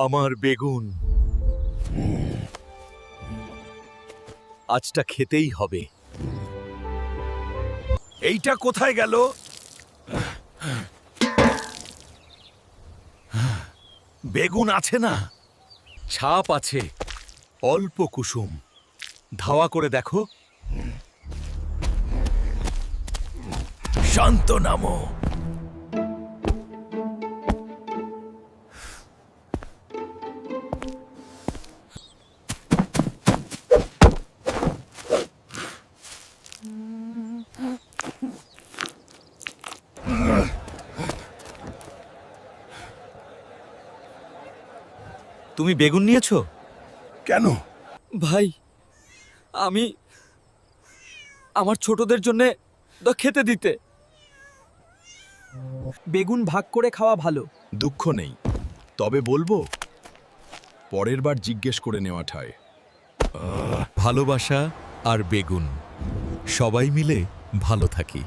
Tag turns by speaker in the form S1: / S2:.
S1: আমার বেগুন আজটা খেতেই হবে। এইটা কোথায় গেল? বেগুন আছে না? ছাপ আছে, অল্প কুসুম। ধাওয়া করে দেখো। শান্ত নামো। তুমি বেগুন নিয়েছো?
S2: কেন?
S1: ভাই, আমি আমার ছোটদের জন্য খেতে দিতে।
S3: বেগুন ভাগ করে খাওয়া ভালো।
S2: দুঃখ নেই, তবে বলবো পরের বার জিজ্ঞেস করে নেওয়া ঠায়।
S1: ভালোবাসা আর বেগুন সবাই মিলে ভালো থাকি।